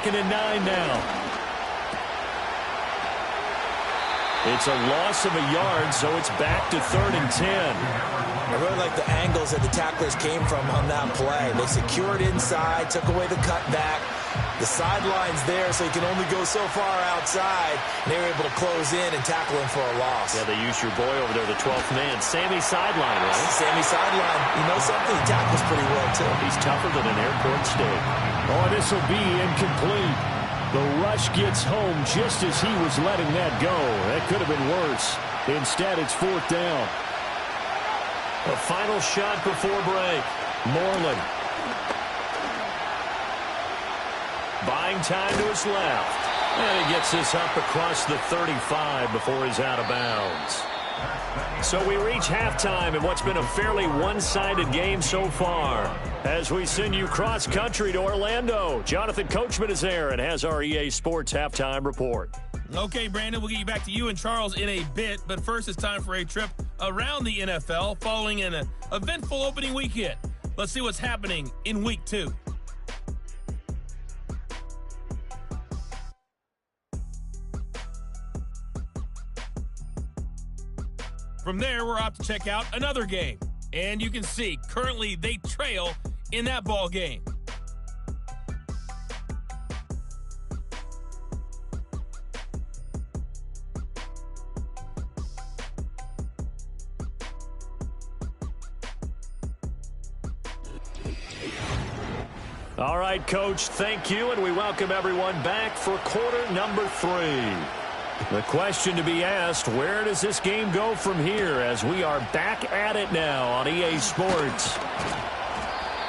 2nd and 9 now. It's a loss of a yard, so it's back to 3rd and 10. I really like the angles that the tacklers came from on that play. They secured inside, took away the cutback. The sideline's there, so he can only go so far outside. And they were able to close in and tackle him for a loss. Yeah, they used your boy over there, the 12th man. Sammy sideline, right? Sammy sideline. You know something? He tackles pretty well, too. He's tougher than an airport steak. Oh, this will be incomplete. The rush gets home just as he was letting that go. That could have been worse. Instead, it's 4th down. A final shot before break. Moreland. Buying time to his left. And he gets this up across the 35 before he's out of bounds. So we reach halftime in what's been a fairly one-sided game so far. As we send you cross-country to Orlando, Jonathan Coachman is there and has our EA Sports halftime report. Okay, Brandon, we'll get you back to you and Charles in a bit, but first it's time for a trip around the NFL following an eventful opening weekend. Let's see what's happening in Week 2. From there, we're off to check out another game. And you can see, currently they trail in that ball game. All right, Coach, thank you, and we welcome everyone back for quarter number 3. The question to be asked, where does this game go from here as we are back at it now on EA Sports?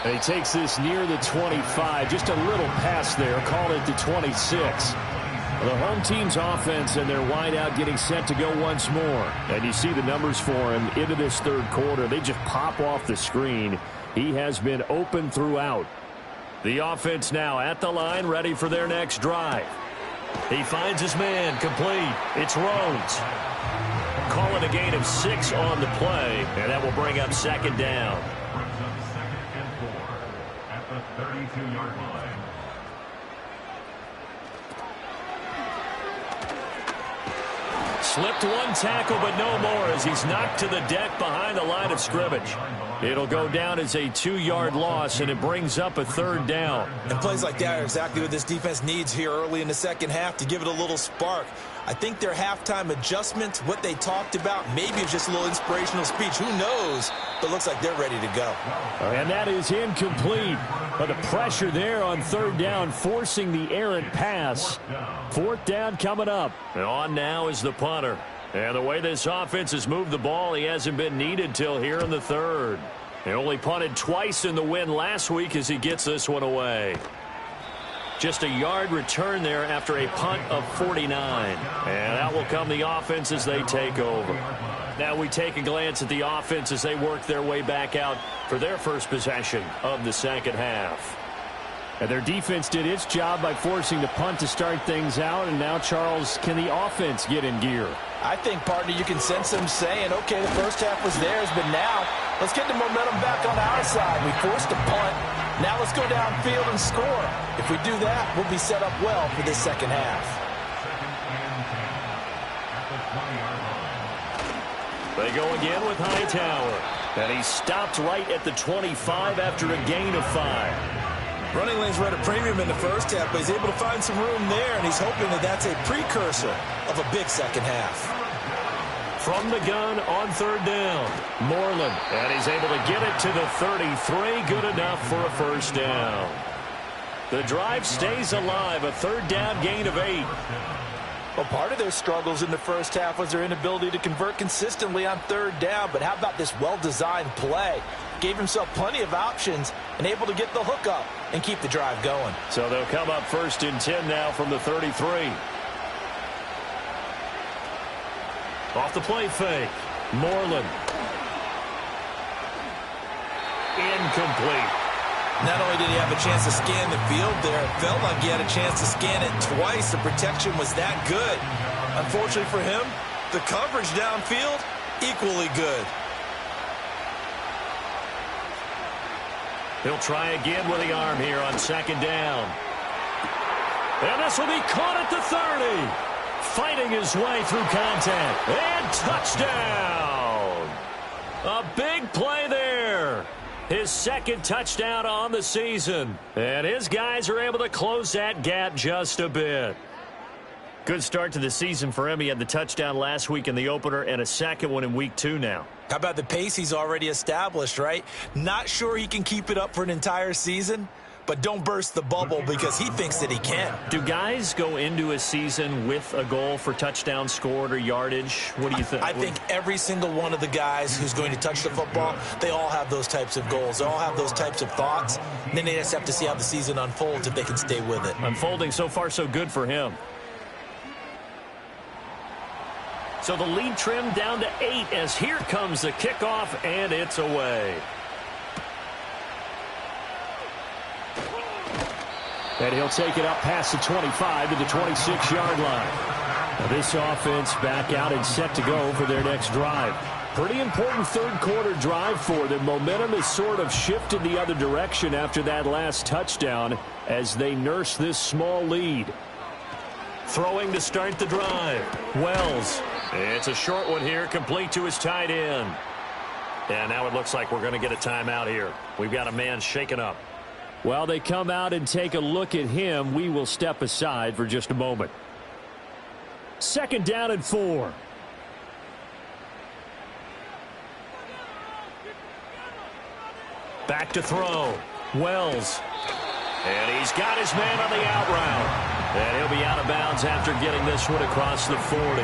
And he takes this near the 25, just a little pass there, call it the 26. The home team's offense and their wideout getting set to go once more. And you see the numbers for him into this 3rd quarter. They just pop off the screen. He has been open throughout. The offense now at the line, ready for their next drive. He finds his man, complete. It's Rhodes. Call it a gain of 6 on the play, and that will bring up 2nd down. Second and 4 at the 32-yard line. Slipped one tackle, but no more as he's knocked to the deck behind the line of scrimmage. It'll go down as a 2-yard loss, and it brings up a 3rd down. And plays like that are exactly what this defense needs here early in the second half to give it a little spark. I think their halftime adjustments, what they talked about, maybe it's just a little inspirational speech. Who knows? But looks like they're ready to go. And that is incomplete. But the pressure there on 3rd down, forcing the errant pass. 4th down coming up. And on now is the punter. And the way this offense has moved the ball, he hasn't been needed till here in the 3rd. He only punted twice in the win last week as he gets this one away. Just a yard return there after a punt of 49. And that will come the offense as they take over. Now we take a glance at the offense as they work their way back out for their first possession of the second half. And their defense did its job by forcing the punt to start things out. And now, Charles, can the offense get in gear? I think, partner, you can sense them saying, okay, the first half was theirs, but now let's get the momentum back on our side. We forced a punt. Now let's go downfield and score. If we do that, we'll be set up well for this second half. They go again with Hightower. And he stopped right at the 25 after a gain of 5. Running lanes were at a premium in the first half, but he's able to find some room there, and he's hoping that that's a precursor of a big second half. From the gun on 3rd down, Moreland, and he's able to get it to the 33, good enough for a 1st down. The drive stays alive, a 3rd down gain of 8. Well, part of their struggles in the first half was their inability to convert consistently on 3rd down, but how about this well-designed play? Gave himself plenty of options and able to get the hook up and keep the drive going. So they'll come up 1st and 10 now from the 33. Off the play fake, Moreland. Incomplete. Not only did he have a chance to scan the field there, it felt like he had a chance to scan it twice. The protection was that good. Unfortunately for him, the coverage downfield, equally good. He'll try again with the arm here on 2nd down. And this will be caught at the 30. Fighting his way through contact. And touchdown. A big play there. His second touchdown on the season. And his guys are able to close that gap just a bit. Good start to the season for him. He had the touchdown last week in the opener and a second one in week 2 now. How about the pace he's already established, right? Not sure he can keep it up for an entire season, but don't burst the bubble because he thinks that he can. Do guys go into a season with a goal for touchdown scored or yardage? What do you think? I think every single one of the guys who's going to touch the football, they all have those types of goals. They all have those types of thoughts. And then they just have to see how the season unfolds if they can stay with it. Unfolding so far so good for him. So the lead trimmed down to 8 as here comes the kickoff, and it's away. And he'll take it up past the 25 to the 26-yard line. Now this offense back out and set to go for their next drive. Pretty important third-quarter drive for them. Momentum has sort of shifted the other direction after that last touchdown as they nurse this small lead. Throwing to start the drive. Wells. It's a short one here, complete to his tight end. And now it looks like we're going to get a timeout here. We've got a man shaken up. While they come out and take a look at him, we will step aside for just a moment. 2nd down and 4. Back to throw. Wells. And he's got his man on the out route. And he'll be out of bounds after getting this one across the 40.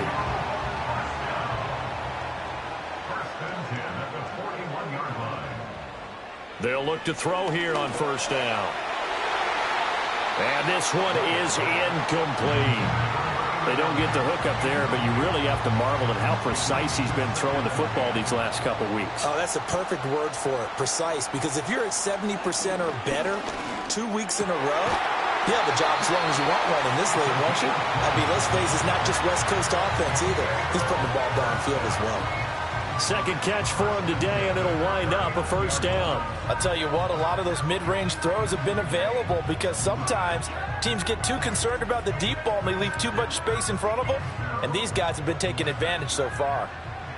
They'll look to throw here on 1st down. And this one is incomplete. They don't get the hook up there, but you really have to marvel at how precise he's been throwing the football these last couple weeks. Oh, that's a perfect word for it, precise, because if you're at 70% or better 2 weeks in a row, you have a job as long as you want one in this league, won't you? I mean, let's face it, it's not just West Coast offense either. He's putting the ball downfield as well. Second catch for him today, and it'll wind up a 1st down. I'll tell you what, a lot of those mid-range throws have been available because sometimes teams get too concerned about the deep ball and they leave too much space in front of them, and these guys have been taking advantage so far.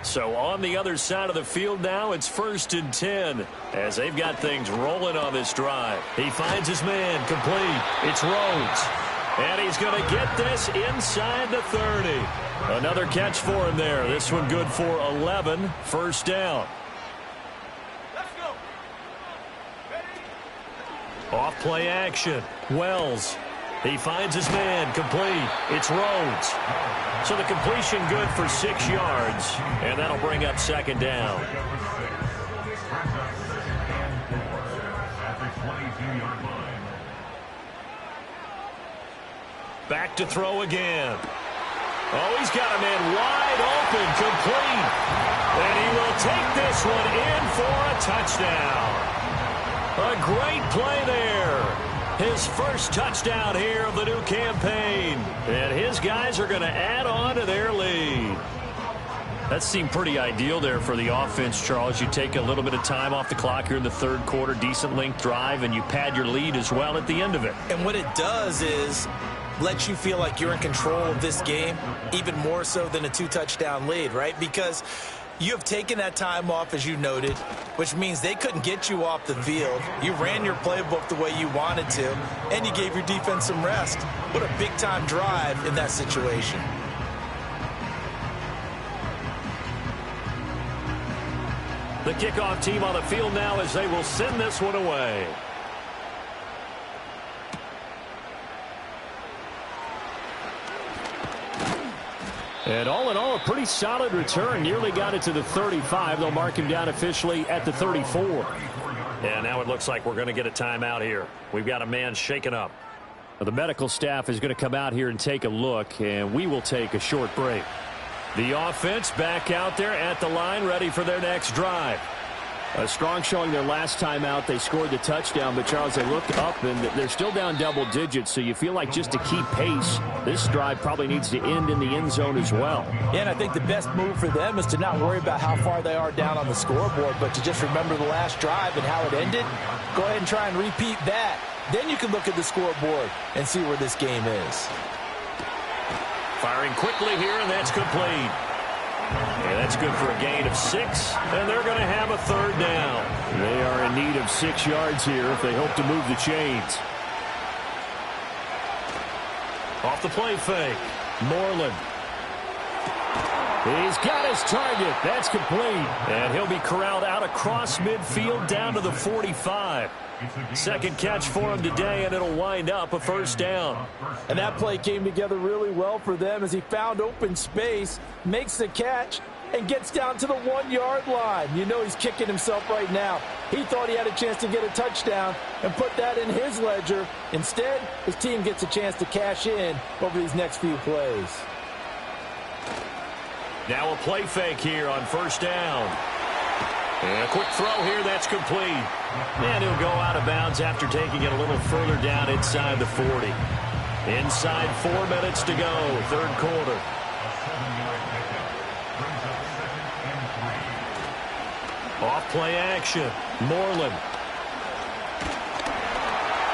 So on the other side of the field now, it's 1st and 10 as they've got things rolling on this drive. He finds his man, complete. It's Rhodes. And he's going to get this inside the 30. Another catch for him there. This one good for 11. 1st down. Let's go. Off play action. Wells. He finds his man, complete. It's Rhodes. So the completion good for 6 yards. And that'll bring up 2nd down. Back to throw again. Oh, he's got a man wide open, complete. And he will take this one in for a touchdown. A great play there. His first touchdown here of the new campaign. And his guys are going to add on to their lead. That seemed pretty ideal there for the offense, Charles. You take a little bit of time off the clock here in the 3rd quarter, decent length drive, and you pad your lead as well at the end of it. And what it does is let you feel like you're in control of this game, even more so than a 2-touchdown lead, right? Because you have taken that time off, as you noted, which means they couldn't get you off the field. You ran your playbook the way you wanted to, and you gave your defense some rest. What a big-time drive in that situation. The kickoff team on the field now as they will send this one away. And all in all, a pretty solid return. Nearly got it to the 35. They'll mark him down officially at the 34. And now it looks like we're going to get a timeout here. We've got a man shaken up. The medical staff is going to come out here and take a look, and we will take a short break. The offense back out there at the line, ready for their next drive. A strong showing their last time out. They scored the touchdown, but, Charles, they look up, and they're still down double digits, so you feel like just to keep pace, this drive probably needs to end in the end zone as well. Yeah, and I think the best move for them is to not worry about how far they are down on the scoreboard, but to just remember the last drive and how it ended. Go ahead and try and repeat that. Then you can look at the scoreboard and see where this game is. Firing quickly here, and that's complete. And that's good for a gain of 6, and they're going to have a third down. They are in need of 6 yards here if they hope to move the chains. Off the play fake, Moreland. He's got his target. That's complete. And he'll be corralled out across midfield down to the 45. Second catch for him today, and it'll wind up a first down. And that play came together really well for them as he found open space, makes the catch, and gets down to the 1-yard line. You know he's kicking himself right now. He thought he had a chance to get a touchdown and put that in his ledger. Instead, his team gets a chance to cash in over these next few plays. Now a play fake here on first down. And a quick throw here, that's complete. And he'll go out of bounds after taking it a little further down inside the 40. Inside 4 minutes to go, third quarter. Off play action, Moreland.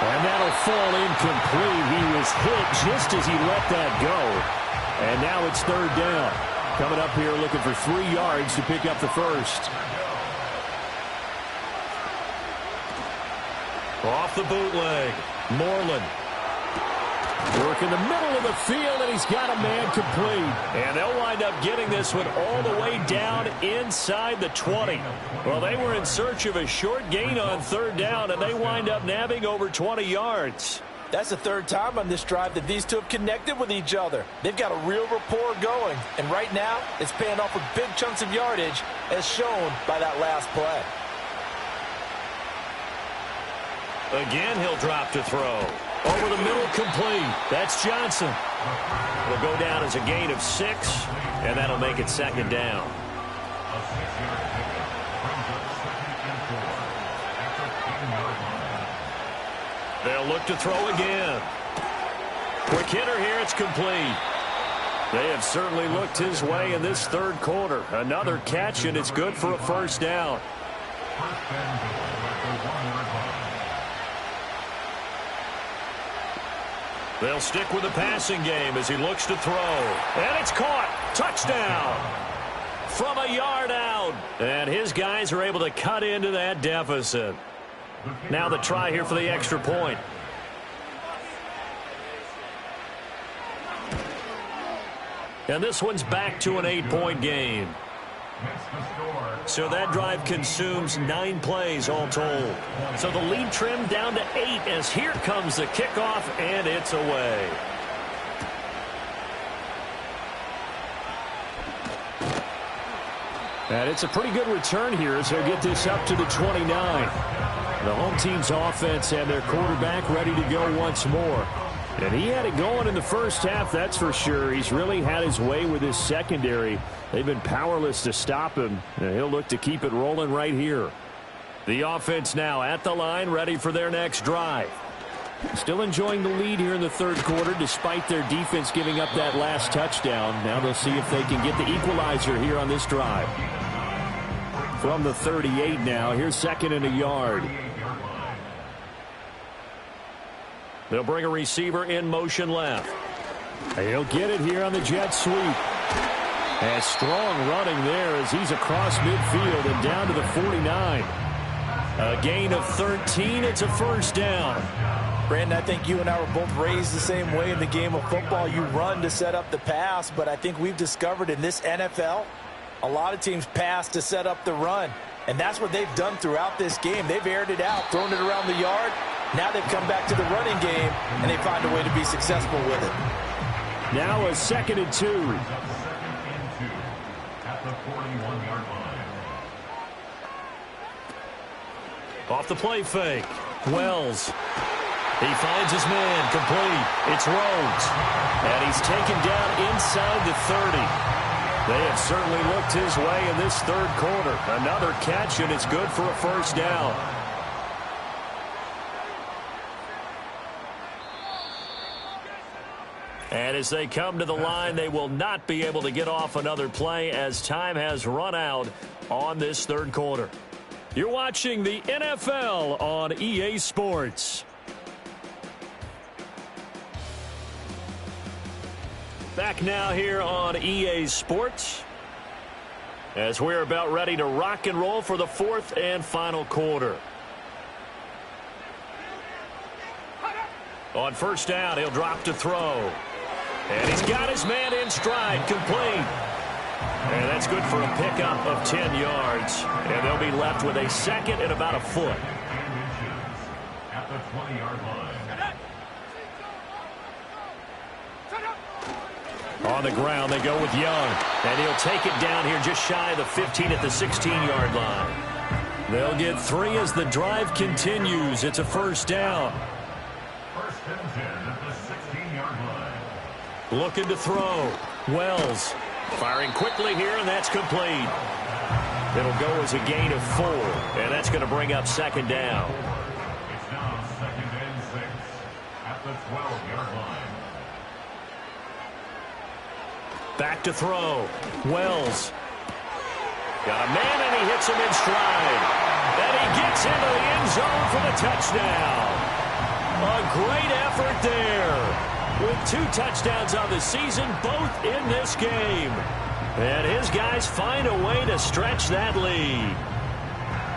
And that'll fall incomplete. He was hit just as he let that go. And now it's third down. Coming up here looking for 3 yards to pick up the first. Off the bootleg, Moreland. Work in the middle of the field, and he's got a man complete. And they'll wind up getting this one all the way down inside the 20. Well, they were in search of a short gain on third down, and they wind up nabbing over 20 yards. That's the third time on this drive that these two have connected with each other. They've got a real rapport going, and right now it's paying off with big chunks of yardage as shown by that last play. Again, he'll drop to throw. Over the middle, complete. That's Johnson. It'll go down as a gain of 6, and that'll make it second down. They'll look to throw again. Quick hitter here, it's complete. They have certainly looked his way in this third quarter. Another catch, and it's good for a first down. They'll stick with the passing game as he looks to throw. And it's caught. Touchdown. From a yard out. And his guys are able to cut into that deficit. Now the try here for the extra point. And this one's back to an 8-point game. So that drive consumes 9 plays all told. So the lead trimmed down to 8 as here comes the kickoff, and it's away. And it's a pretty good return here as they'll get this up to the 29. The home team's offense and their quarterback ready to go once more. And he had it going in the first half, that's for sure. He's really had his way with his secondary. They've been powerless to stop him, and he'll look to keep it rolling right here. The offense now at the line, ready for their next drive. Still enjoying the lead here in the third quarter, despite their defense giving up that last touchdown. Now they'll see if they can get the equalizer here on this drive. From the 38 now, here's second and a yard. They'll bring a receiver in motion left. He'll get it here on the jet sweep. And strong running there as he's across midfield and down to the 49. A gain of 13. It's a first down. Brandon, I think you and I were both raised the same way in the game of football. You run to set up the pass, but I think we've discovered in this NFL, a lot of teams pass to set up the run. And that's what they've done throughout this game. They've aired it out, thrown it around the yard. Now they've come back to the running game, and they find a way to be successful with it. Now a 2nd and 2. At the 41-yard line. Off the play fake. Wells. He finds his man. Complete. It's Rhodes. And he's taken down inside the 30. They have certainly looked his way in this third quarter. Another catch, and it's good for a first down. And as they come to the line, they will not be able to get off another play as time has run out on this third quarter. You're watching the NFL on EA Sports. Back now here on EA Sports as we're about ready to rock and roll for the fourth and final quarter. On first down, he'll drop to throw. And he's got his man in stride, complete. And that's good for a pickup of 10 yards. And they'll be left with a second and about a foot. At the 20-yard line. On the ground, they go with Young. And he'll take it down here just shy of the 15 at the 16-yard line. They'll get 3 as the drive continues. It's a first down. First and 10 at the 16-yard line. Looking to throw. Wells firing quickly here, and that's complete. It'll go as a gain of 4, and that's going to bring up second down. It's now second and 6 at the 12-yard line. Back to throw. Wells. Got a man, and he hits him in stride. And he gets into the end zone for the touchdown. A great effort there. With 2 touchdowns on the season, both in this game. And his guys find a way to stretch that lead.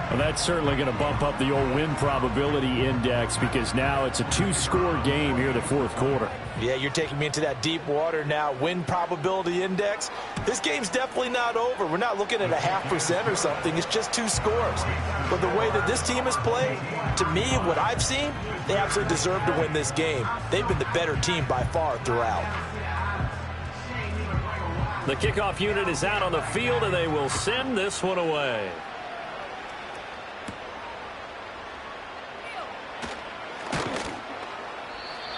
Well, that's certainly going to bump up the old win probability index because now it's a 2-score game here in the fourth quarter. Yeah, you're taking me into that deep water now. Win probability index. This game's definitely not over. We're not looking at a 0.5% or something. It's just 2 scores. But the way that this team has played, to me, what I've seen, they absolutely deserve to win this game. They've been the better team by far throughout. The kickoff unit is out on the field, and they will send this one away.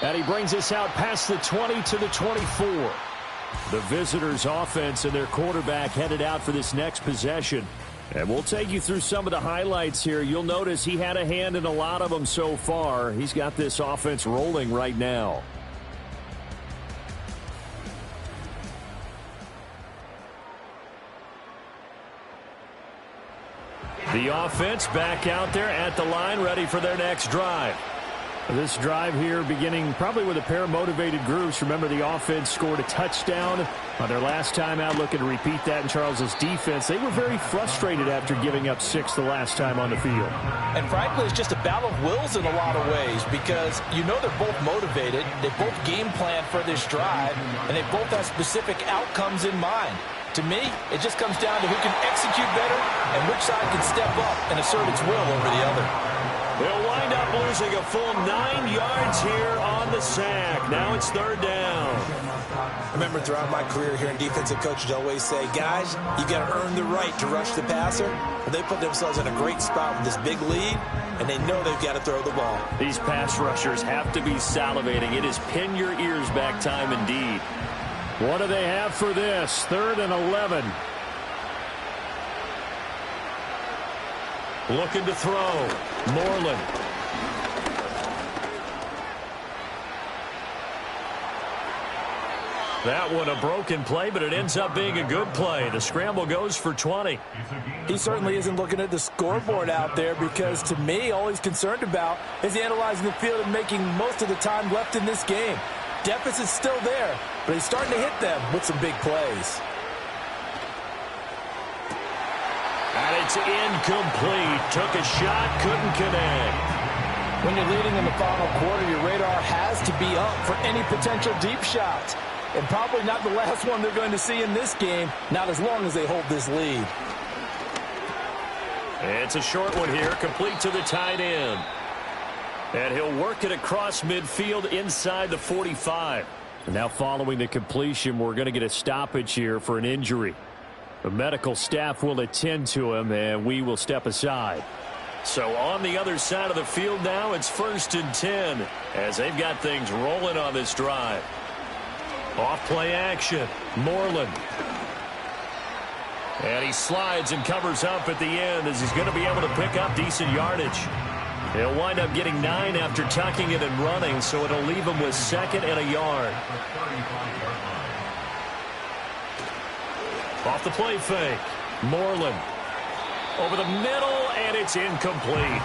And he brings us out past the 20 to the 24. The visitors' offense and their quarterback headed out for this next possession. And we'll take you through some of the highlights here. You'll notice he had a hand in a lot of them so far. He's got this offense rolling right now. The offense back out there at the line, ready for their next drive. This drive here beginning probably with a pair of motivated groups. Remember, the offense scored a touchdown on their last time out, looking to repeat that in Charles's defense. They were very frustrated after giving up 6 the last time on the field. And frankly, it's just a battle of wills in a lot of ways because you know they're both motivated. They both game plan for this drive, and they both have specific outcomes in mind. To me, it just comes down to who can execute better and which side can step up and assert its will over the other. They'll wind up losing a full 9 yards here on the sack. Now it's third down. I remember throughout my career here in defensive coaches always say, guys, you got to earn the right to rush the passer. Well, they put themselves in a great spot with this big lead, and they know they've got to throw the ball. These pass rushers have to be salivating. It is pin your ears back time indeed. What do they have for this? 3rd and 11. Looking to throw. Moreland. That one a broken play, but it ends up being a good play. The scramble goes for 20. He certainly isn't looking at the scoreboard out there because, to me, all he's concerned about is analyzing the field and making most of the time left in this game. Deficit's still there, but he's starting to hit them with some big plays. And it's incomplete. Took a shot, couldn't connect. When you're leading in the final quarter, your radar has to be up for any potential deep shots. And probably not the last one they're going to see in this game, not as long as they hold this lead. It's a short one here, complete to the tight end. And he'll work it across midfield inside the 45. And now following the completion, we're going to get a stoppage here for an injury. The medical staff will attend to him, and we will step aside. So on the other side of the field now, it's 1st and 10 as they've got things rolling on this drive. Off play action. Moreland. And he slides and covers up at the end as he's going to be able to pick up decent yardage. He'll wind up getting 9 after tucking it and running, so it'll leave him with 2nd and a yard. Off the play fake. Moreland. Over the middle, and it's incomplete.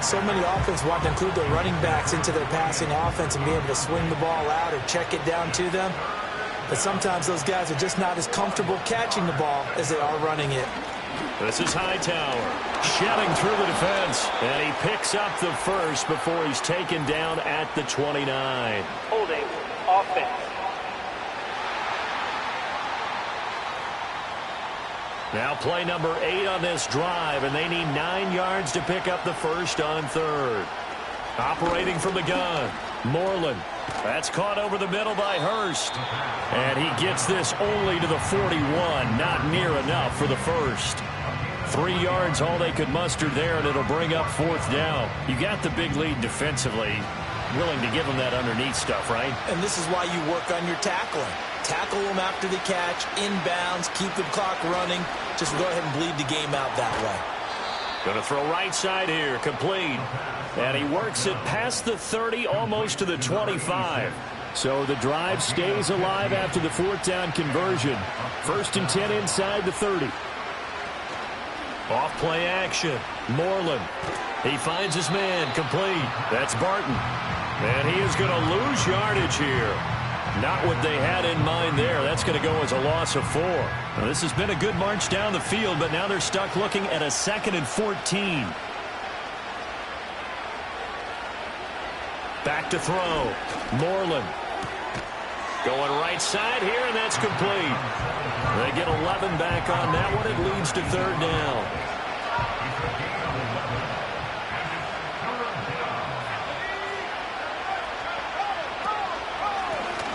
So many offenses want to include their running backs into their passing offense and be able to swing the ball out or check it down to them. But sometimes those guys are just not as comfortable catching the ball as they are running it. This is Hightower, shedding through the defense, and he picks up the first before he's taken down at the 29. Holding offense. Now play number 8 on this drive, and they need 9 yards to pick up the first on 3rd. Operating from the gun, Moreland. That's caught over the middle by Hurst. And he gets this only to the 41, not near enough for the first. 3 yards, all they could muster there, and it'll bring up 4th down. You got the big lead defensively. Willing to give them that underneath stuff, right? And this is why you work on your tackling. Tackle them after the catch, inbounds, keep the clock running. Just go ahead and bleed the game out that way. Going to throw right side here, complete. And he works it past the 30, almost to the 25. So the drive stays alive after the 4th down conversion. 1st and 10 inside the 30. Off play action. Moreland. He finds his man, complete. That's Barton. And he is going to lose yardage here. Not what they had in mind there. That's going to go as a loss of 4. Now, this has been a good march down the field, but now they're stuck looking at a 2nd and 14. Back to throw. Moreland. Going right side here, and that's complete. They get 11 back on that one. It leads to 3rd down.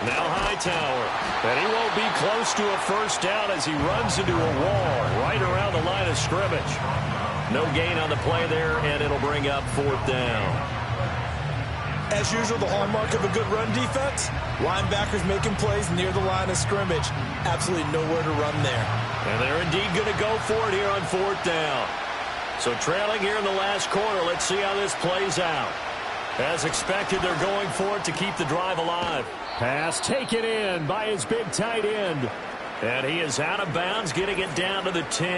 Now Hightower, and he won't be close to a first down as he runs into a wall right around the line of scrimmage. No gain on the play there, and it'll bring up 4th down. As usual, the hallmark of a good run defense, linebackers making plays near the line of scrimmage. Absolutely nowhere to run there. And they're indeed going to go for it here on 4th down. So trailing here in the last quarter, let's see how this plays out. As expected, they're going for it to keep the drive alive. Pass taken in by his big tight end. And he is out of bounds, getting it down to the 10.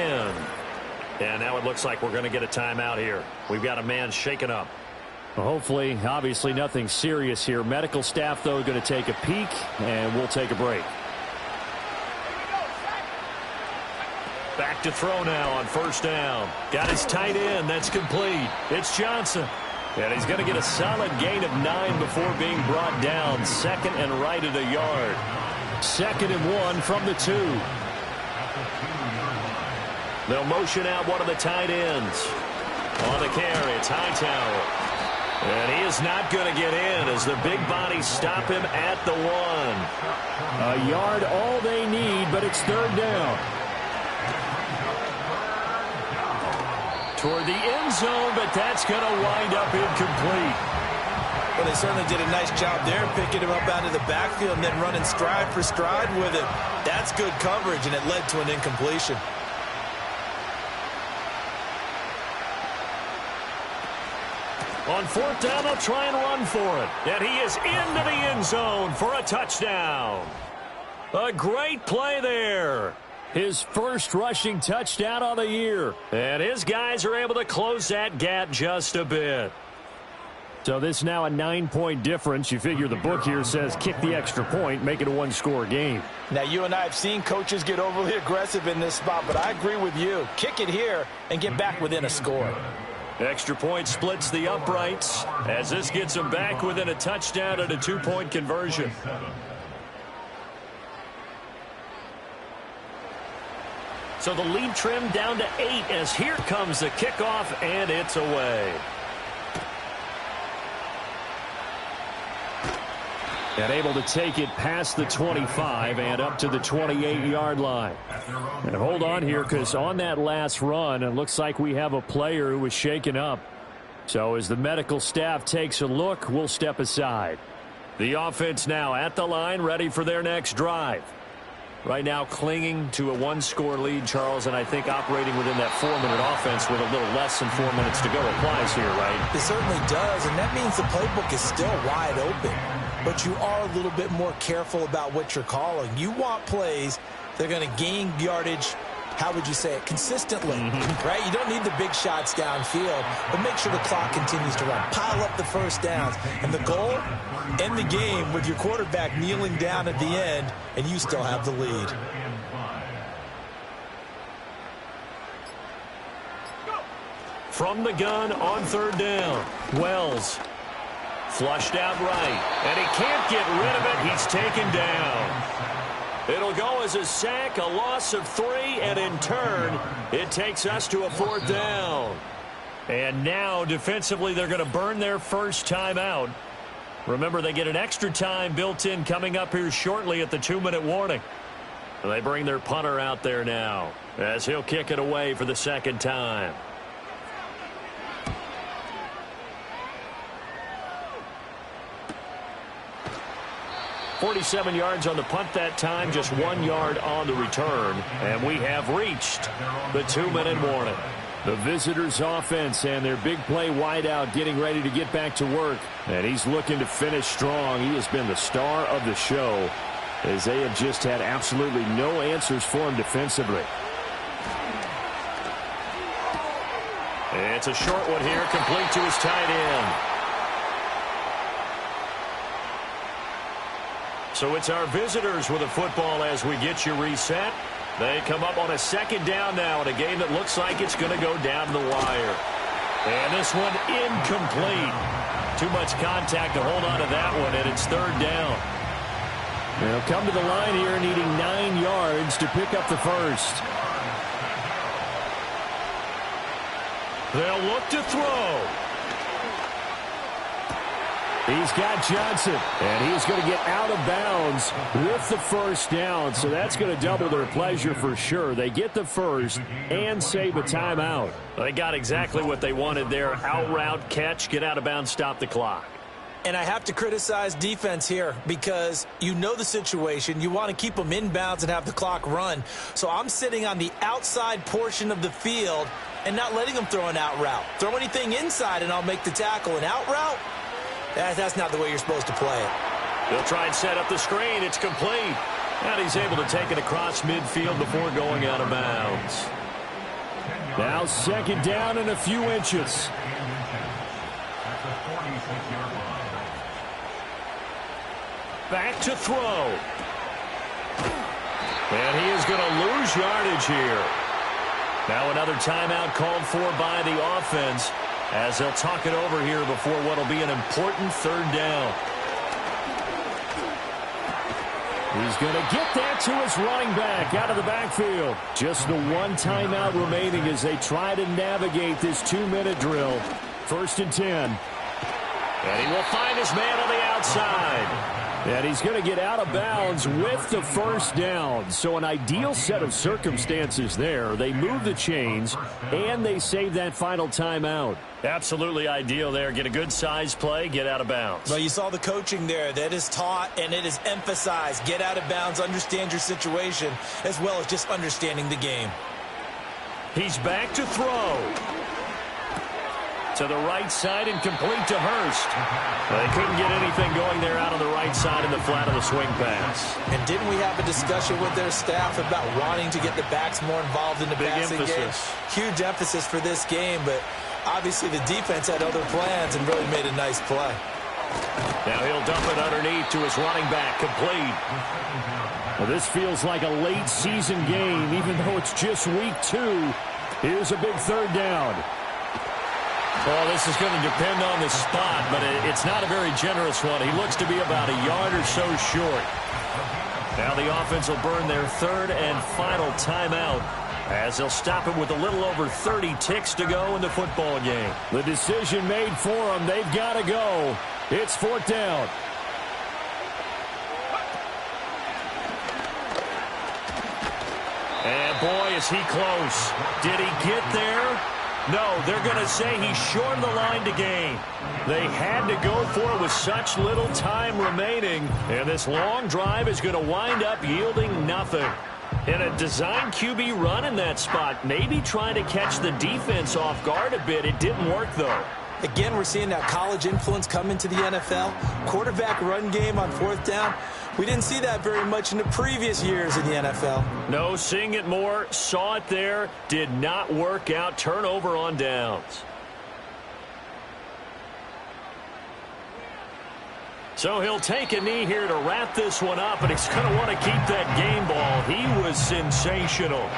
And now it looks like we're going to get a timeout here. We've got a man shaken up. Well, hopefully, obviously nothing serious here. Medical staff, though, going to take a peek, and we'll take a break. Back to throw now on 1st down. Got his tight end. That's complete. It's Johnson. And he's going to get a solid gain of 9 before being brought down. 2nd and right at a yard. 2nd and 1 from the 2. They'll motion out one of the tight ends. On the carry, it's Hightower. And he is not going to get in as the big bodies stop him at the 1. A yard all they need, but it's 3rd down. Toward the end zone, but that's going to wind up incomplete. Well, they certainly did a nice job there, picking him up out of the backfield and then running stride for stride with him. That's good coverage, and it led to an incompletion. On 4th down, they'll try and run for it. And he is into the end zone for a touchdown. A great play there. His first rushing touchdown on the year. And his guys are able to close that gap just a bit. So this now a 9-point difference. You figure the book here says kick the extra point, make it a 1-score game. Now, you and I have seen coaches get overly aggressive in this spot, but I agree with you. Kick it here and get back within a score. Extra point splits the uprights as this gets them back within a touchdown and a 2-point conversion. So the lead trimmed down to 8 as here comes the kickoff, and it's away. And able to take it past the 25 and up to the 28-yard line. And hold on here, because on that last run, it looks like we have a player who was shaken up. So as the medical staff takes a look, we'll step aside. The offense now at the line, ready for their next drive. Right now clinging to a one-score lead, Charles, and I think operating within that 4-minute offense with a little less than 4 minutes to go applies here, right? It certainly does, and that means the playbook is still wide open. But you are a little bit more careful about what you're calling. You want plays that are going to gain yardage, how would you say it, consistently, right? You don't need the big shots downfield, but make sure the clock continues to run. Pile up the first downs. And the goal, end the game with your quarterback kneeling down at the end, and you still have the lead. From the gun on third down, Wells. Flushed out right, and he can't get rid of it. He's taken down. It'll go as a sack, a loss of 3, and in turn, it takes us to a 4th down. And now, defensively, they're going to burn their first timeout. Remember, they get an extra time built in coming up here shortly at the 2-minute warning. They bring their punter out there now as he'll kick it away for the second time. 47 yards on the punt that time, just 1 yard on the return. And we have reached the 2-minute warning. The visitors' offense and their big play wideout getting ready to get back to work. And he's looking to finish strong. He has been the star of the show as they have just had absolutely no answers for him defensively. It's a short one here, complete to his tight end. So it's our visitors with a football as we get you reset. They come up on a second down now in a game that looks like it's going to go down to the wire. And this one incomplete. Too much contact to hold on to that one, and it's third down. They'll come to the line here needing 9 yards to pick up the first. They'll look to throw. He's got Johnson, and he's going to get out of bounds with the first down, so that's going to double their pleasure for sure. They get the first and save a timeout. They got exactly what they wanted there. Out route, catch, get out of bounds, stop the clock. And I have to criticize defense here because you know the situation. You want to keep them in bounds and have the clock run. So I'm sitting on the outside portion of the field and not letting them throw an out route. Throw anything inside and I'll make the tackle. An out route? That's not the way you're supposed to play it. They'll try and set up the screen. It's complete. And he's able to take it across midfield before going out of bounds. Now second down and a few inches. Back to throw. And he is going to lose yardage here. Now another timeout called for by the offense, as they'll talk it over here before what will be an important third down. He's going to get that to his running back out of the backfield. Just the one timeout remaining as they try to navigate this 2-minute drill. 1st and 10. And he will find his man on the outside. And he's going to get out of bounds with the first down. So an ideal set of circumstances there. They move the chains, and they save that final timeout. Absolutely ideal there. Get a good size play, get out of bounds. Well, you saw the coaching there. That is taught and it is emphasized. Get out of bounds, understand your situation, as well as just understanding the game. He's back to throw. To the right side and complete to Hurst. They couldn't get anything going there out on the right side in the flat of the swing pass. And didn't we have a discussion with their staff about wanting to get the backs more involved in the passing game? Huge emphasis for this game, but obviously the defense had other plans and really made a nice play. Now he'll dump it underneath to his running back, complete. Well, this feels like a late season game, even though it's just week 2. Here's a big third down. Well, this is going to depend on the spot, but it's not a very generous one. He looks to be about a yard or so short. Now the offense will burn their third and final timeout as they'll stop it with a little over 30 ticks to go in the football game. The decision made for them. They've got to go. It's 4th down. And boy, is he close. Did he get there? No, they're going to say he's short of the line to gain. They had to go for it with such little time remaining, and this long drive is going to wind up yielding nothing. And a design QB run in that spot, maybe trying to catch the defense off guard a bit. It didn't work, though. Again, we're seeing that college influence come into the NFL. Quarterback run game on fourth down. We didn't see that very much in the previous years in the NFL. No, seeing it more, saw it there, did not work out. Turnover on downs. So he'll take a knee here to wrap this one up, and he's going to want to keep that game ball. He was sensational.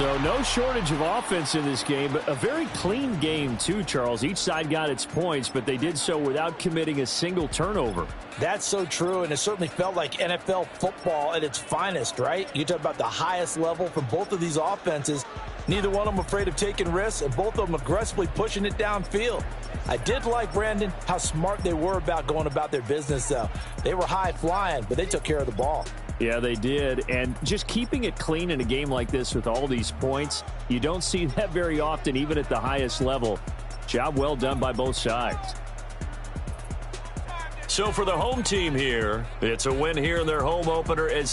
So no shortage of offense in this game, but a very clean game too, Charles. Each side got its points, but they did so without committing a single turnover. That's so true, and it certainly felt like NFL football at its finest, right? You talk about the highest level from both of these offenses. Neither one of them afraid of taking risks, and both of them aggressively pushing it downfield. I did like, Brandon, how smart they were about going about their business, though. They were high flying, but they took care of the ball. Yeah, they did. And just keeping it clean in a game like this with all these points, you don't see that very often, even at the highest level. Job well done by both sides. So for the home team here, it's a win here in their home opener as